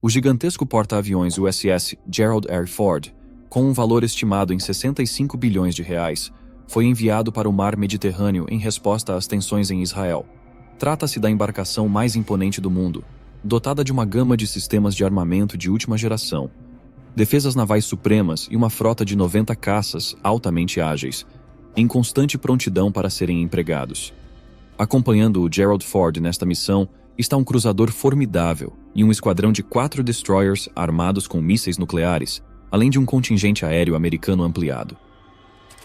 O gigantesco porta-aviões USS Gerald R. Ford, com um valor estimado em 65 bilhões de reais, foi enviado para o mar Mediterrâneo em resposta às tensões em Israel. Trata-se da embarcação mais imponente do mundo, dotada de uma gama de sistemas de armamento de última geração, defesas navais supremas e uma frota de 90 caças altamente ágeis, em constante prontidão para serem empregados. Acompanhando o Gerald Ford nesta missão está um cruzador formidável e um esquadrão de 4 destroyers armados com mísseis nucleares, além de um contingente aéreo americano ampliado.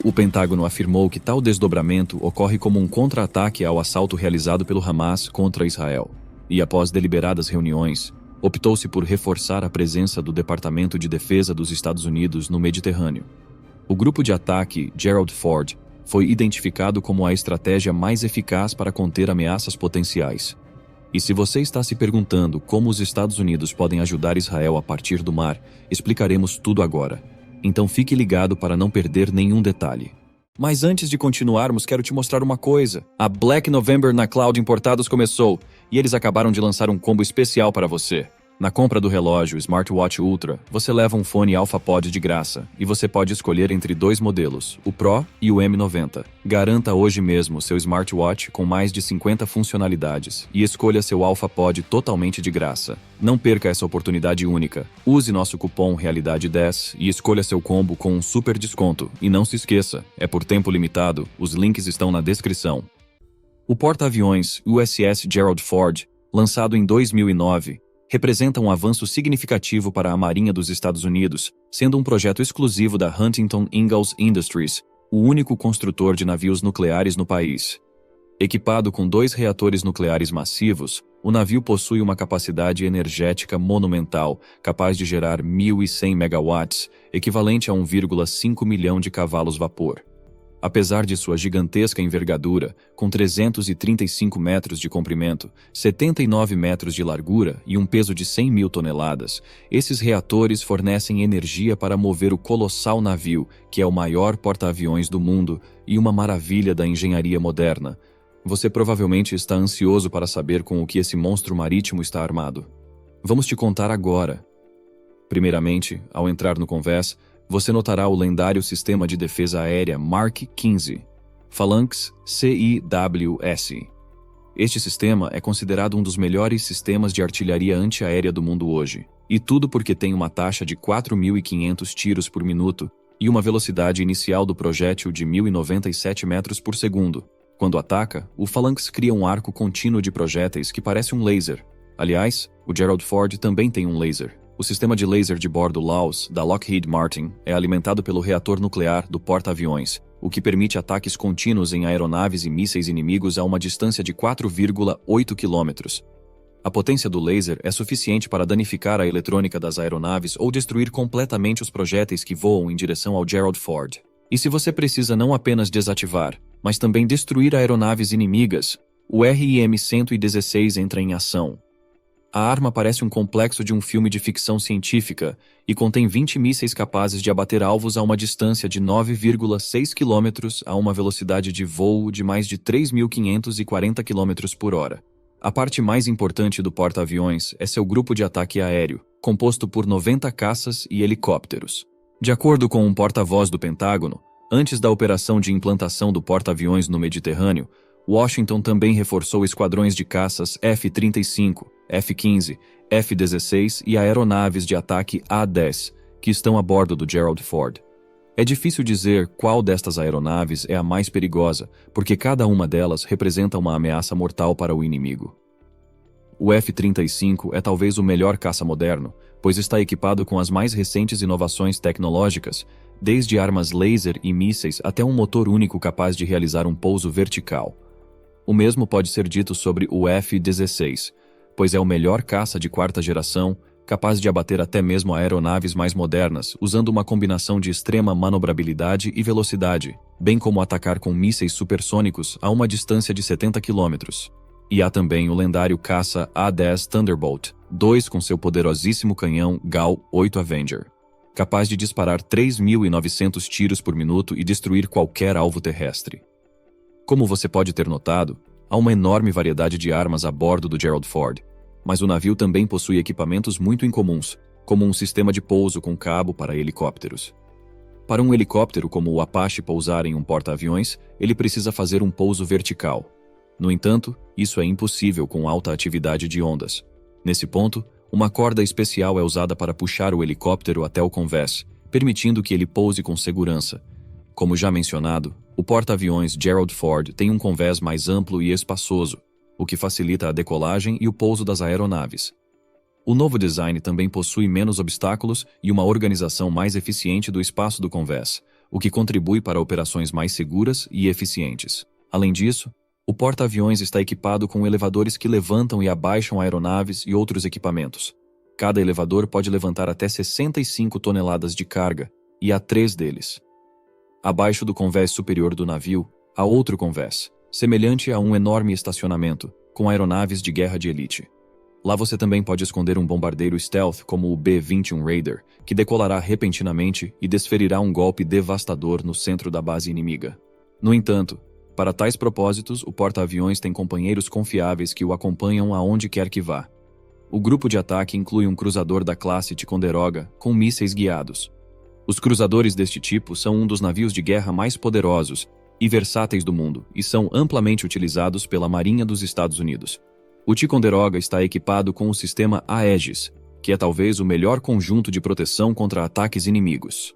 O Pentágono afirmou que tal desdobramento ocorre como um contra-ataque ao assalto realizado pelo Hamas contra Israel, e após deliberadas reuniões, optou-se por reforçar a presença do Departamento de Defesa dos Estados Unidos no Mediterrâneo. O grupo de ataque Gerald Ford foi identificado como a estratégia mais eficaz para conter ameaças potenciais. E se você está se perguntando como os Estados Unidos podem ajudar Israel a partir do mar, explicaremos tudo agora. Então fique ligado para não perder nenhum detalhe. Mas antes de continuarmos, quero te mostrar uma coisa. A Black November na Cloud Importados começou, e eles acabaram de lançar um combo especial para você. Na compra do relógio Smartwatch Ultra, você leva um fone AlphaPod de graça, e você pode escolher entre 2 modelos, o Pro e o M90. Garanta hoje mesmo seu smartwatch com mais de 50 funcionalidades, e escolha seu AlphaPod totalmente de graça. Não perca essa oportunidade única. Use nosso cupom Realidade10 e escolha seu combo com um super desconto. E não se esqueça, é por tempo limitado, os links estão na descrição. O porta-aviões USS Gerald Ford, lançado em 2009, representa um avanço significativo para a Marinha dos Estados Unidos, sendo um projeto exclusivo da Huntington Ingalls Industries, o único construtor de navios nucleares no país. Equipado com 2 reatores nucleares massivos, o navio possui uma capacidade energética monumental, capaz de gerar 1.100 megawatts, equivalente a 1,5 milhão de cavalos-vapor. Apesar de sua gigantesca envergadura, com 335 metros de comprimento, 79 metros de largura e um peso de 100 mil toneladas, esses reatores fornecem energia para mover o colossal navio, que é o maior porta-aviões do mundo e uma maravilha da engenharia moderna. Você provavelmente está ansioso para saber com o que esse monstro marítimo está armado. Vamos te contar agora. Primeiramente, ao entrar no convés, você notará o lendário Sistema de Defesa Aérea Mark XV, Phalanx CIWS. Este sistema é considerado um dos melhores sistemas de artilharia antiaérea do mundo hoje, e tudo porque tem uma taxa de 4.500 tiros por minuto e uma velocidade inicial do projétil de 1.097 metros por segundo. Quando ataca, o Phalanx cria um arco contínuo de projéteis que parece um laser. Aliás, o Gerald Ford também tem um laser. O sistema de laser de bordo LAWS, da Lockheed Martin, é alimentado pelo reator nuclear do porta-aviões, o que permite ataques contínuos em aeronaves e mísseis inimigos a uma distância de 4,8 quilômetros. A potência do laser é suficiente para danificar a eletrônica das aeronaves ou destruir completamente os projéteis que voam em direção ao Gerald Ford. E se você precisa não apenas desativar, mas também destruir aeronaves inimigas, o RIM-116 entra em ação. A arma parece um complexo de um filme de ficção científica e contém 20 mísseis capazes de abater alvos a uma distância de 9,6 km a uma velocidade de voo de mais de 3.540 km por hora. A parte mais importante do porta-aviões é seu grupo de ataque aéreo, composto por 90 caças e helicópteros. De acordo com um porta-voz do Pentágono, antes da operação de implantação do porta-aviões no Mediterrâneo, Washington também reforçou esquadrões de caças F-35, F-15, F-16 e aeronaves de ataque A-10, que estão a bordo do Gerald Ford. É difícil dizer qual destas aeronaves é a mais perigosa, porque cada uma delas representa uma ameaça mortal para o inimigo. O F-35 é talvez o melhor caça moderno, pois está equipado com as mais recentes inovações tecnológicas, desde armas laser e mísseis até um motor único capaz de realizar um pouso vertical. O mesmo pode ser dito sobre o F-16, pois é o melhor caça de 4ª geração, capaz de abater até mesmo aeronaves mais modernas, usando uma combinação de extrema manobrabilidade e velocidade, bem como atacar com mísseis supersônicos a uma distância de 70 km. E há também o lendário caça A-10 Thunderbolt II com seu poderosíssimo canhão GAU-8 Avenger, capaz de disparar 3.900 tiros por minuto e destruir qualquer alvo terrestre. Como você pode ter notado, há uma enorme variedade de armas a bordo do Gerald Ford. Mas o navio também possui equipamentos muito incomuns, como um sistema de pouso com cabo para helicópteros. Para um helicóptero como o Apache pousar em um porta-aviões, ele precisa fazer um pouso vertical. No entanto, isso é impossível com alta atividade de ondas. Nesse ponto, uma corda especial é usada para puxar o helicóptero até o convés, permitindo que ele pouse com segurança. Como já mencionado, o porta-aviões Gerald Ford tem um convés mais amplo e espaçoso, o que facilita a decolagem e o pouso das aeronaves. O novo design também possui menos obstáculos e uma organização mais eficiente do espaço do convés, o que contribui para operações mais seguras e eficientes. Além disso, o porta-aviões está equipado com elevadores que levantam e abaixam aeronaves e outros equipamentos. Cada elevador pode levantar até 65 toneladas de carga, e há 3 deles. Abaixo do convés superior do navio, há outro convés, semelhante a um enorme estacionamento, com aeronaves de guerra de elite. Lá você também pode esconder um bombardeiro stealth como o B-21 Raider, que decolará repentinamente e desferirá um golpe devastador no centro da base inimiga. No entanto, para tais propósitos, o porta-aviões tem companheiros confiáveis que o acompanham aonde quer que vá. O grupo de ataque inclui um cruzador da classe Ticonderoga com mísseis guiados. Os cruzadores deste tipo são um dos navios de guerra mais poderosos e versáteis do mundo e são amplamente utilizados pela Marinha dos Estados Unidos. O Ticonderoga está equipado com o sistema Aegis, que é talvez o melhor conjunto de proteção contra ataques inimigos.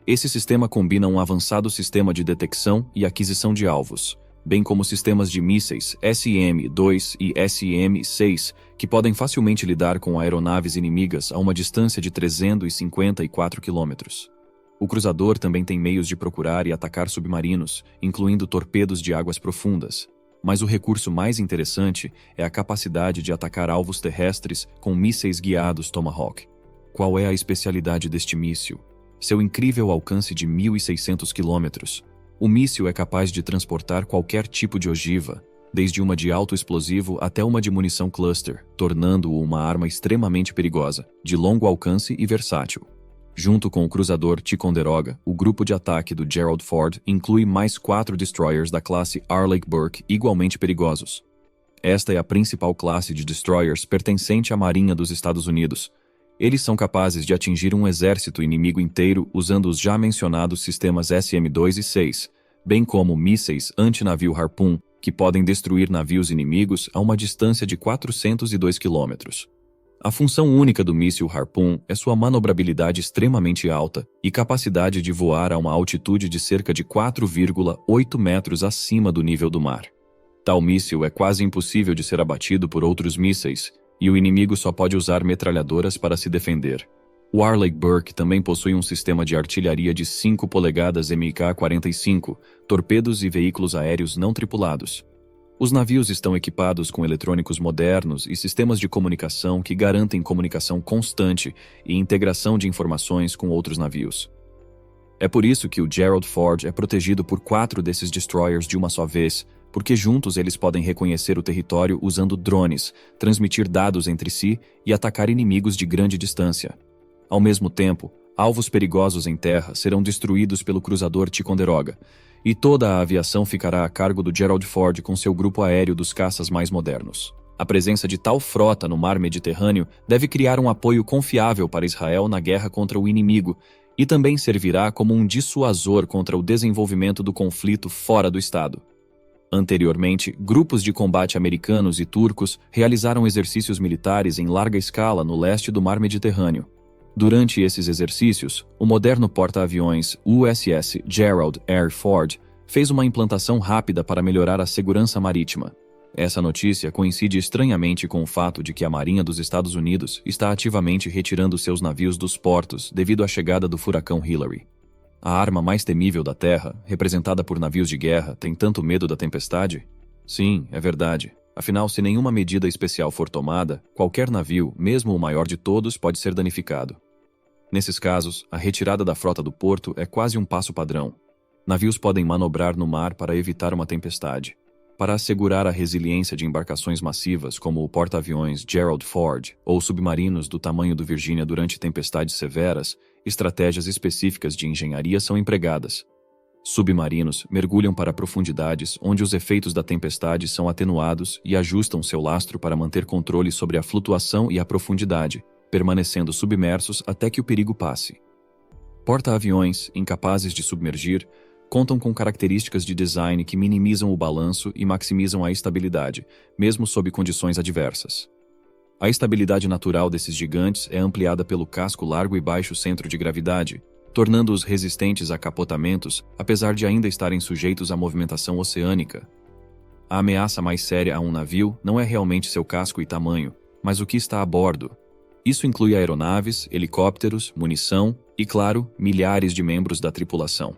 Esse sistema combina um avançado sistema de detecção e aquisição de alvos, bem como sistemas de mísseis SM-2 e SM-6, que podem facilmente lidar com aeronaves inimigas a uma distância de 354 km. O cruzador também tem meios de procurar e atacar submarinos, incluindo torpedos de águas profundas. Mas o recurso mais interessante é a capacidade de atacar alvos terrestres com mísseis guiados Tomahawk. Qual é a especialidade deste míssil? Seu incrível alcance de 1.600 km. O míssil é capaz de transportar qualquer tipo de ogiva, desde uma de alto explosivo até uma de munição cluster, tornando-o uma arma extremamente perigosa, de longo alcance e versátil. Junto com o cruzador Ticonderoga, o grupo de ataque do Gerald Ford inclui mais 4 destroyers da classe Arleigh Burke igualmente perigosos. Esta é a principal classe de destroyers pertencente à Marinha dos Estados Unidos. Eles são capazes de atingir um exército inimigo inteiro usando os já mencionados sistemas SM-2 e 6, bem como mísseis anti-navio Harpoon, que podem destruir navios inimigos a uma distância de 402 km. A função única do míssil Harpoon é sua manobrabilidade extremamente alta e capacidade de voar a uma altitude de cerca de 4,8 metros acima do nível do mar. Tal míssil é quase impossível de ser abatido por outros mísseis, e o inimigo só pode usar metralhadoras para se defender. O Arleigh Burke também possui um sistema de artilharia de 5 polegadas MK-45, torpedos e veículos aéreos não tripulados. Os navios estão equipados com eletrônicos modernos e sistemas de comunicação que garantem comunicação constante e integração de informações com outros navios. É por isso que o Gerald Ford é protegido por 4 desses destroyers de uma só vez, porque juntos eles podem reconhecer o território usando drones, transmitir dados entre si e atacar inimigos de grande distância. Ao mesmo tempo, alvos perigosos em terra serão destruídos pelo cruzador Ticonderoga, e toda a aviação ficará a cargo do Gerald Ford com seu grupo aéreo dos caças mais modernos. A presença de tal frota no mar Mediterrâneo deve criar um apoio confiável para Israel na guerra contra o inimigo e também servirá como um dissuasor contra o desenvolvimento do conflito fora do estado. Anteriormente, grupos de combate americanos e turcos realizaram exercícios militares em larga escala no leste do mar Mediterrâneo. Durante esses exercícios, o moderno porta-aviões USS Gerald R. Ford fez uma implantação rápida para melhorar a segurança marítima. Essa notícia coincide estranhamente com o fato de que a Marinha dos Estados Unidos está ativamente retirando seus navios dos portos devido à chegada do furacão Hillary. A arma mais temível da Terra, representada por navios de guerra, tem tanto medo da tempestade? Sim, é verdade. Afinal, se nenhuma medida especial for tomada, qualquer navio, mesmo o maior de todos, pode ser danificado. Nesses casos, a retirada da frota do porto é quase um passo padrão. Navios podem manobrar no mar para evitar uma tempestade. Para assegurar a resiliência de embarcações massivas como o porta-aviões Gerald Ford ou submarinos do tamanho do Virginia durante tempestades severas, estratégias específicas de engenharia são empregadas. Submarinos mergulham para profundidades onde os efeitos da tempestade são atenuados e ajustam seu lastro para manter controle sobre a flutuação e a profundidade, permanecendo submersos até que o perigo passe. Porta-aviões, incapazes de submergir, contam com características de design que minimizam o balanço e maximizam a estabilidade, mesmo sob condições adversas. A estabilidade natural desses gigantes é ampliada pelo casco largo e baixo centro de gravidade, tornando-os resistentes a capotamentos, apesar de ainda estarem sujeitos à movimentação oceânica. A ameaça mais séria a um navio não é realmente seu casco e tamanho, mas o que está a bordo. Isso inclui aeronaves, helicópteros, munição e, claro, milhares de membros da tripulação.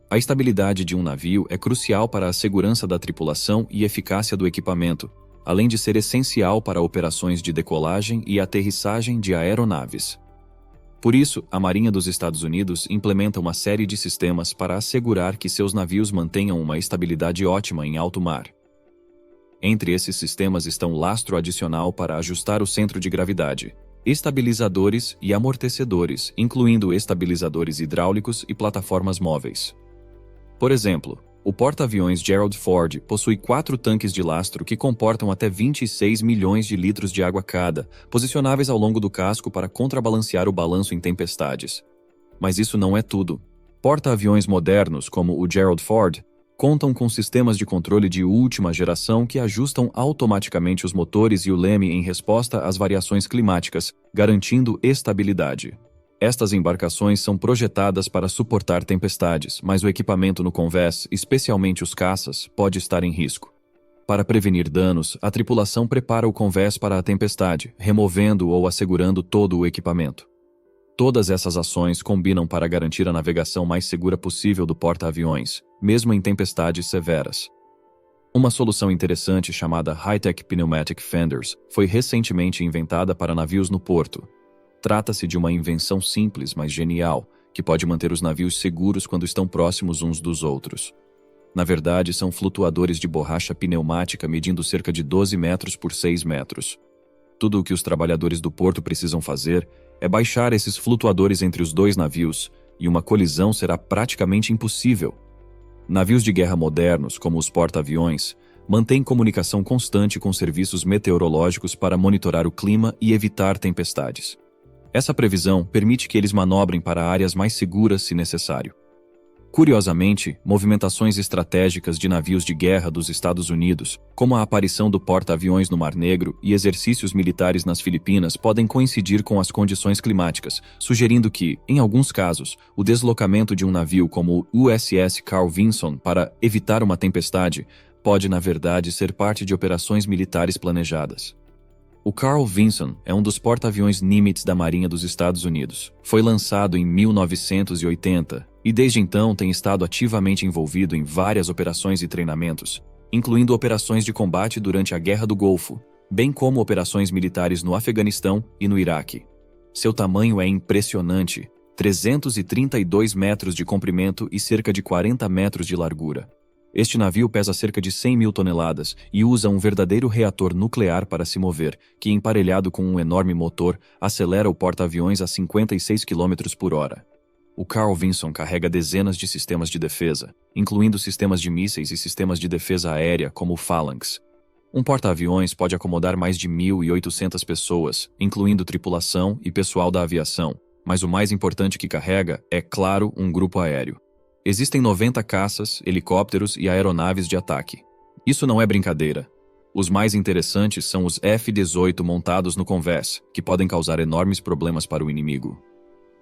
A estabilidade de um navio é crucial para a segurança da tripulação e eficácia do equipamento, além de ser essencial para operações de decolagem e aterrissagem de aeronaves. Por isso, a Marinha dos Estados Unidos implementa uma série de sistemas para assegurar que seus navios mantenham uma estabilidade ótima em alto mar. Entre esses sistemas estão lastro adicional para ajustar o centro de gravidade, estabilizadores e amortecedores, incluindo estabilizadores hidráulicos e plataformas móveis. Por exemplo, o porta-aviões Gerald Ford possui 4 tanques de lastro que comportam até 26 milhões de litros de água cada, posicionáveis ao longo do casco para contrabalancear o balanço em tempestades. Mas isso não é tudo. Porta-aviões modernos, como o Gerald Ford, contam com sistemas de controle de última geração que ajustam automaticamente os motores e o leme em resposta às variações climáticas, garantindo estabilidade. Estas embarcações são projetadas para suportar tempestades, mas o equipamento no convés, especialmente os caças, pode estar em risco. Para prevenir danos, a tripulação prepara o convés para a tempestade, removendo ou assegurando todo o equipamento. Todas essas ações combinam para garantir a navegação mais segura possível do porta-aviões, mesmo em tempestades severas. Uma solução interessante chamada High-Tech Pneumatic Fenders foi recentemente inventada para navios no porto. Trata-se de uma invenção simples, mas genial, que pode manter os navios seguros quando estão próximos uns dos outros. Na verdade, são flutuadores de borracha pneumática medindo cerca de 12 metros por 6 metros. Tudo o que os trabalhadores do porto precisam fazer é baixar esses flutuadores entre os dois navios, e uma colisão será praticamente impossível. Navios de guerra modernos, como os porta-aviões, mantêm comunicação constante com serviços meteorológicos para monitorar o clima e evitar tempestades. Essa previsão permite que eles manobrem para áreas mais seguras se necessário. Curiosamente, movimentações estratégicas de navios de guerra dos Estados Unidos, como a aparição do porta-aviões no Mar Negro e exercícios militares nas Filipinas, podem coincidir com as condições climáticas, sugerindo que, em alguns casos, o deslocamento de um navio como o USS Carl Vinson para evitar uma tempestade pode, na verdade, ser parte de operações militares planejadas. O Carl Vinson é um dos porta-aviões Nimitz da Marinha dos Estados Unidos. Foi lançado em 1980 e desde então tem estado ativamente envolvido em várias operações e treinamentos, incluindo operações de combate durante a Guerra do Golfo, bem como operações militares no Afeganistão e no Iraque. Seu tamanho é impressionante, 332 metros de comprimento e cerca de 40 metros de largura. Este navio pesa cerca de 100 mil toneladas e usa um verdadeiro reator nuclear para se mover, que, emparelhado com um enorme motor, acelera o porta-aviões a 56 km por hora. O Carl Vinson carrega dezenas de sistemas de defesa, incluindo sistemas de mísseis e sistemas de defesa aérea como o Phalanx. Um porta-aviões pode acomodar mais de 1.800 pessoas, incluindo tripulação e pessoal da aviação, mas o mais importante que carrega é, claro, um grupo aéreo. Existem 90 caças, helicópteros e aeronaves de ataque. Isso não é brincadeira. Os mais interessantes são os F-18 montados no convés, que podem causar enormes problemas para o inimigo.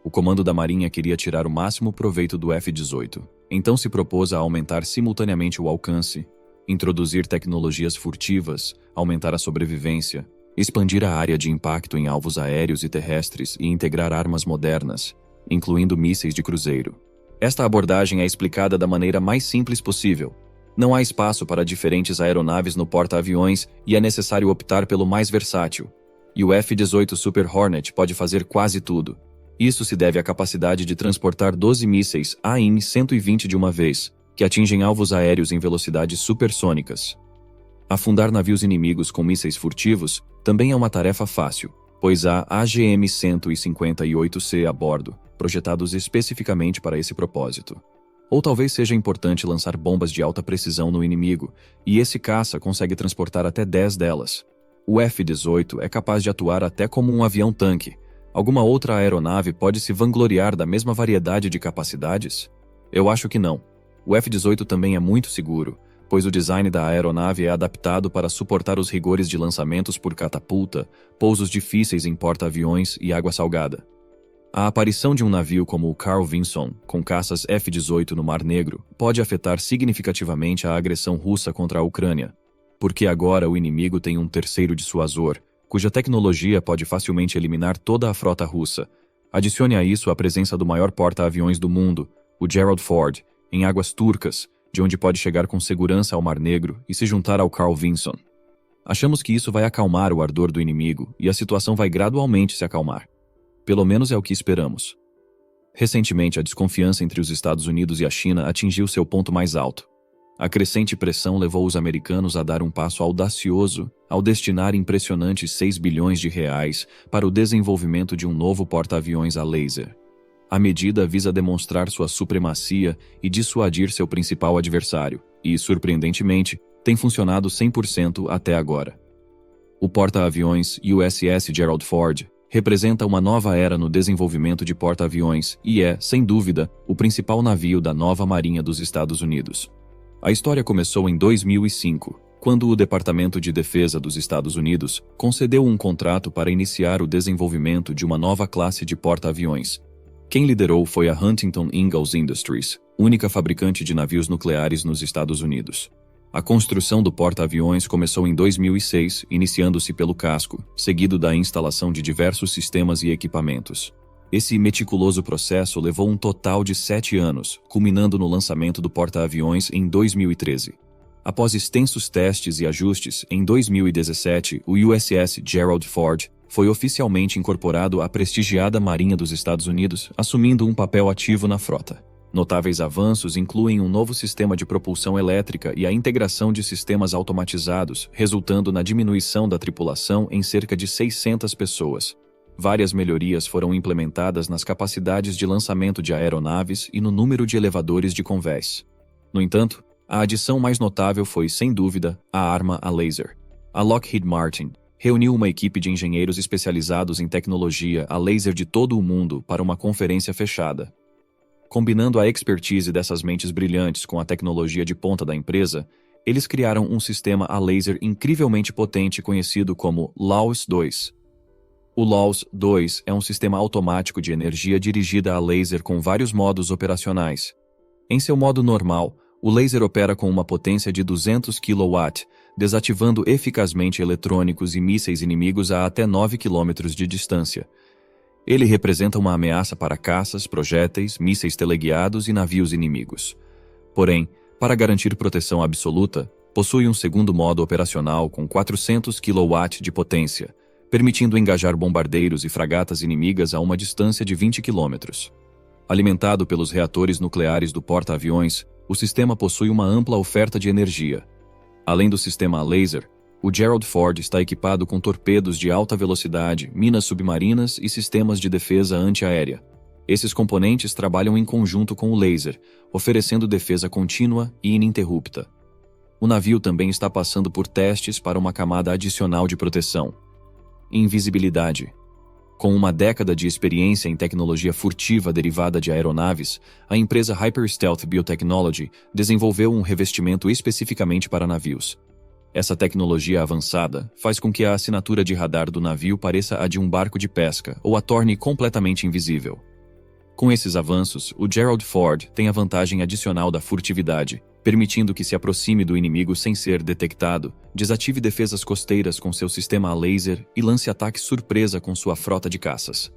O comando da Marinha queria tirar o máximo proveito do F-18, então se propôs a aumentar simultaneamente o alcance, introduzir tecnologias furtivas, aumentar a sobrevivência, expandir a área de impacto em alvos aéreos e terrestres e integrar armas modernas, incluindo mísseis de cruzeiro. Esta abordagem é explicada da maneira mais simples possível. Não há espaço para diferentes aeronaves no porta-aviões e é necessário optar pelo mais versátil. E o F-18 Super Hornet pode fazer quase tudo. Isso se deve à capacidade de transportar 12 mísseis AIM-120 de uma vez, que atingem alvos aéreos em velocidades supersônicas. Afundar navios inimigos com mísseis furtivos também é uma tarefa fácil, pois há AGM-158C a bordo, projetados especificamente para esse propósito. Ou talvez seja importante lançar bombas de alta precisão no inimigo, e esse caça consegue transportar até 10 delas. O F-18 é capaz de atuar até como um avião-tanque. Alguma outra aeronave pode se vangloriar da mesma variedade de capacidades? Eu acho que não. O F-18 também é muito seguro, pois o design da aeronave é adaptado para suportar os rigores de lançamentos por catapulta, pousos difíceis em porta-aviões e água salgada. A aparição de um navio como o Carl Vinson, com caças F-18 no Mar Negro, pode afetar significativamente a agressão russa contra a Ucrânia, porque agora o inimigo tem um terceiro dissuasor, cuja tecnologia pode facilmente eliminar toda a frota russa. Adicione a isso a presença do maior porta-aviões do mundo, o Gerald Ford, em águas turcas, de onde pode chegar com segurança ao Mar Negro e se juntar ao Carl Vinson. Achamos que isso vai acalmar o ardor do inimigo e a situação vai gradualmente se acalmar. Pelo menos é o que esperamos. Recentemente, a desconfiança entre os Estados Unidos e a China atingiu seu ponto mais alto. A crescente pressão levou os americanos a dar um passo audacioso ao destinar impressionantes 6 bilhões de reais para o desenvolvimento de um novo porta-aviões a laser. A medida visa demonstrar sua supremacia e dissuadir seu principal adversário, e, surpreendentemente, tem funcionado 100% até agora. O porta-aviões USS Gerald Ford representa uma nova era no desenvolvimento de porta-aviões e é, sem dúvida, o principal navio da nova Marinha dos Estados Unidos. A história começou em 2005, quando o Departamento de Defesa dos Estados Unidos concedeu um contrato para iniciar o desenvolvimento de uma nova classe de porta-aviões. Quem liderou foi a Huntington Ingalls Industries, única fabricante de navios nucleares nos Estados Unidos. A construção do porta-aviões começou em 2006, iniciando-se pelo casco, seguido da instalação de diversos sistemas e equipamentos. Esse meticuloso processo levou um total de 7 anos, culminando no lançamento do porta-aviões em 2013. Após extensos testes e ajustes, em 2017, o USS Gerald Ford foi oficialmente incorporado à prestigiada Marinha dos Estados Unidos, assumindo um papel ativo na frota. Notáveis avanços incluem um novo sistema de propulsão elétrica e a integração de sistemas automatizados, resultando na diminuição da tripulação em cerca de 600 pessoas. Várias melhorias foram implementadas nas capacidades de lançamento de aeronaves e no número de elevadores de convés. No entanto, a adição mais notável foi, sem dúvida, a arma a laser. A Lockheed Martin reuniu uma equipe de engenheiros especializados em tecnologia a laser de todo o mundo para uma conferência fechada. Combinando a expertise dessas mentes brilhantes com a tecnologia de ponta da empresa, eles criaram um sistema a laser incrivelmente potente conhecido como LAWS-2. O LAWS-2 é um sistema automático de energia dirigida a laser com vários modos operacionais. Em seu modo normal, o laser opera com uma potência de 200 kW, desativando eficazmente eletrônicos e mísseis inimigos a até 9 km de distância. Ele representa uma ameaça para caças, projéteis, mísseis teleguiados e navios inimigos. Porém, para garantir proteção absoluta, possui um segundo modo operacional com 400 kW de potência, permitindo engajar bombardeiros e fragatas inimigas a uma distância de 20 km. Alimentado pelos reatores nucleares do porta-aviões, o sistema possui uma ampla oferta de energia. Além do sistema a laser, o Gerald Ford está equipado com torpedos de alta velocidade, minas submarinas e sistemas de defesa antiaérea. Esses componentes trabalham em conjunto com o laser, oferecendo defesa contínua e ininterrupta. O navio também está passando por testes para uma camada adicional de proteção. Invisibilidade. Com uma década de experiência em tecnologia furtiva derivada de aeronaves, a empresa Hyper-Stealth Biotechnology desenvolveu um revestimento especificamente para navios. Essa tecnologia avançada faz com que a assinatura de radar do navio pareça a de um barco de pesca ou a torne completamente invisível. Com esses avanços, o Gerald Ford tem a vantagem adicional da furtividade, permitindo que se aproxime do inimigo sem ser detectado, desative defesas costeiras com seu sistema a laser e lance ataques surpresa com sua frota de caças.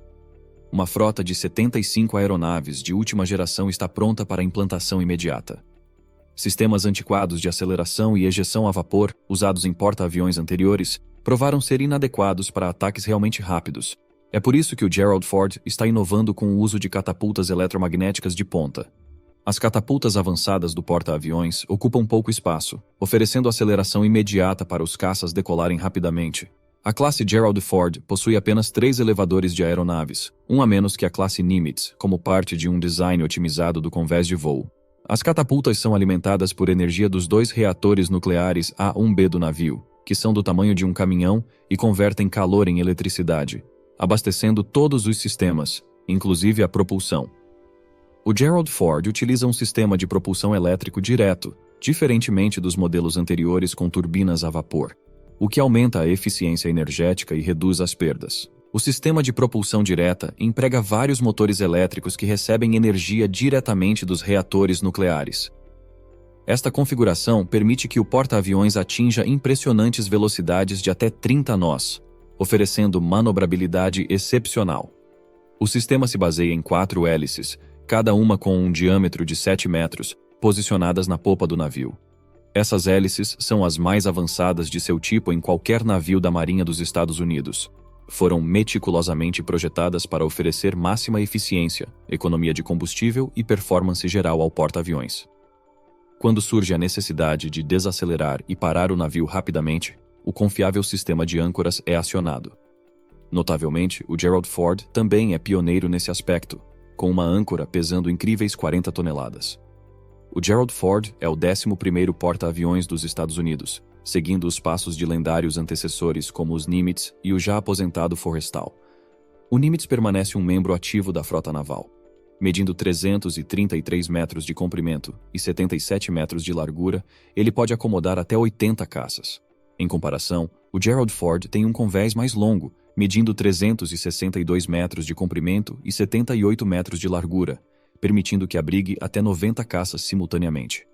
Uma frota de 75 aeronaves de última geração está pronta para implantação imediata. Sistemas antiquados de aceleração e ejeção a vapor, usados em porta-aviões anteriores, provaram ser inadequados para ataques realmente rápidos. É por isso que o Gerald Ford está inovando com o uso de catapultas eletromagnéticas de ponta. As catapultas avançadas do porta-aviões ocupam pouco espaço, oferecendo aceleração imediata para os caças decolarem rapidamente. A classe Gerald Ford possui apenas 3 elevadores de aeronaves, um a menos que a classe Nimitz, como parte de um design otimizado do convés de voo. As catapultas são alimentadas por energia dos 2 reatores nucleares A1B do navio, que são do tamanho de um caminhão e convertem calor em eletricidade, abastecendo todos os sistemas, inclusive a propulsão. O Gerald Ford utiliza um sistema de propulsão elétrico direto, diferentemente dos modelos anteriores com turbinas a vapor, o que aumenta a eficiência energética e reduz as perdas. O sistema de propulsão direta emprega vários motores elétricos que recebem energia diretamente dos reatores nucleares. Esta configuração permite que o porta-aviões atinja impressionantes velocidades de até 30 nós, oferecendo manobrabilidade excepcional. O sistema se baseia em 4 hélices, cada uma com um diâmetro de 7 metros, posicionadas na popa do navio. Essas hélices são as mais avançadas de seu tipo em qualquer navio da Marinha dos Estados Unidos. Foram meticulosamente projetadas para oferecer máxima eficiência, economia de combustível e performance geral ao porta-aviões. Quando surge a necessidade de desacelerar e parar o navio rapidamente, o confiável sistema de âncoras é acionado. Notavelmente, o Gerald Ford também é pioneiro nesse aspecto, com uma âncora pesando incríveis 40 toneladas. O Gerald Ford é o 11º porta-aviões dos Estados Unidos, seguindo os passos de lendários antecessores como os Nimitz e o já aposentado Forrestal. O Nimitz permanece um membro ativo da frota naval. Medindo 333 metros de comprimento e 77 metros de largura, ele pode acomodar até 80 caças. Em comparação, o Gerald Ford tem um convés mais longo, medindo 362 metros de comprimento e 78 metros de largura, permitindo que abrigue até 90 caças simultaneamente.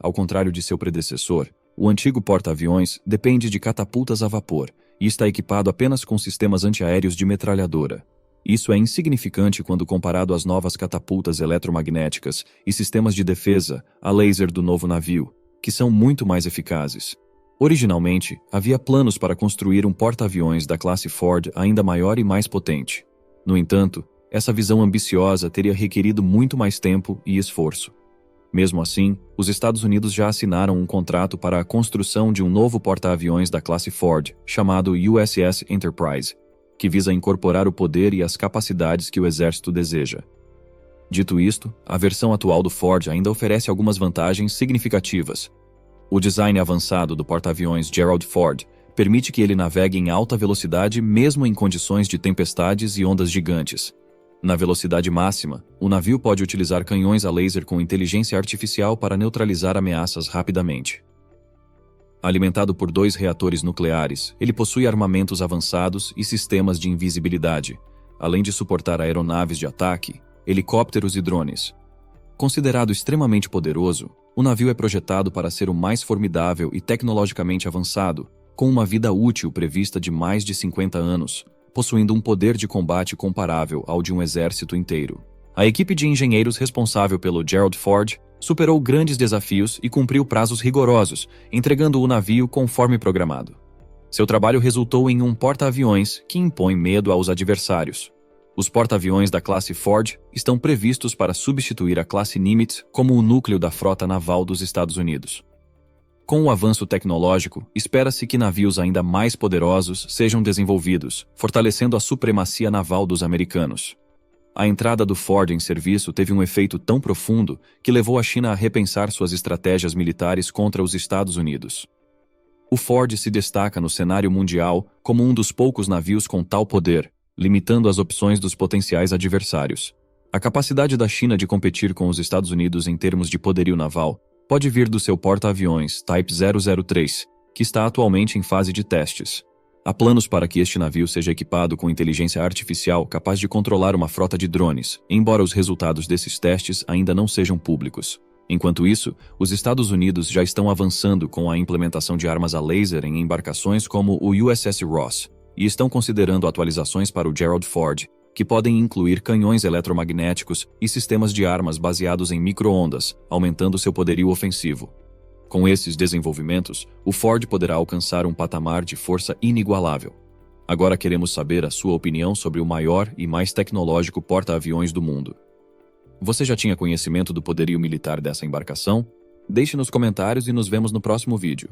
Ao contrário de seu predecessor, o antigo porta-aviões depende de catapultas a vapor e está equipado apenas com sistemas antiaéreos de metralhadora. Isso é insignificante quando comparado às novas catapultas eletromagnéticas e sistemas de defesa a laser do novo navio, que são muito mais eficazes. Originalmente, havia planos para construir um porta-aviões da classe Ford ainda maior e mais potente. No entanto, essa visão ambiciosa teria requerido muito mais tempo e esforço. Mesmo assim, os Estados Unidos já assinaram um contrato para a construção de um novo porta-aviões da classe Ford, chamado USS Enterprise, que visa incorporar o poder e as capacidades que o exército deseja. Dito isto, a versão atual do Ford ainda oferece algumas vantagens significativas. O design avançado do porta-aviões Gerald Ford permite que ele navegue em alta velocidade mesmo em condições de tempestades e ondas gigantes. Na velocidade máxima, o navio pode utilizar canhões a laser com inteligência artificial para neutralizar ameaças rapidamente. Alimentado por 2 reatores nucleares, ele possui armamentos avançados e sistemas de invisibilidade, além de suportar aeronaves de ataque, helicópteros e drones. Considerado extremamente poderoso, o navio é projetado para ser o mais formidável e tecnologicamente avançado, com uma vida útil prevista de mais de 50 anos, possuindo um poder de combate comparável ao de um exército inteiro. A equipe de engenheiros responsável pelo Gerald Ford superou grandes desafios e cumpriu prazos rigorosos, entregando o navio conforme programado. Seu trabalho resultou em um porta-aviões que impõe medo aos adversários. Os porta-aviões da classe Ford estão previstos para substituir a classe Nimitz como o núcleo da frota naval dos Estados Unidos. Com o avanço tecnológico, espera-se que navios ainda mais poderosos sejam desenvolvidos, fortalecendo a supremacia naval dos americanos. A entrada do Ford em serviço teve um efeito tão profundo que levou a China a repensar suas estratégias militares contra os Estados Unidos. O Ford se destaca no cenário mundial como um dos poucos navios com tal poder, limitando as opções dos potenciais adversários. A capacidade da China de competir com os Estados Unidos em termos de poderio naval pode vir do seu porta-aviões Type 003, que está atualmente em fase de testes. Há planos para que este navio seja equipado com inteligência artificial capaz de controlar uma frota de drones, embora os resultados desses testes ainda não sejam públicos. Enquanto isso, os Estados Unidos já estão avançando com a implementação de armas a laser em embarcações como o USS Ross, e estão considerando atualizações para o Gerald Ford, que podem incluir canhões eletromagnéticos e sistemas de armas baseados em micro-ondas, aumentando seu poderio ofensivo. Com esses desenvolvimentos, o Ford poderá alcançar um patamar de força inigualável. Agora queremos saber a sua opinião sobre o maior e mais tecnológico porta-aviões do mundo. Você já tinha conhecimento do poderio militar dessa embarcação? Deixe nos comentários e nos vemos no próximo vídeo.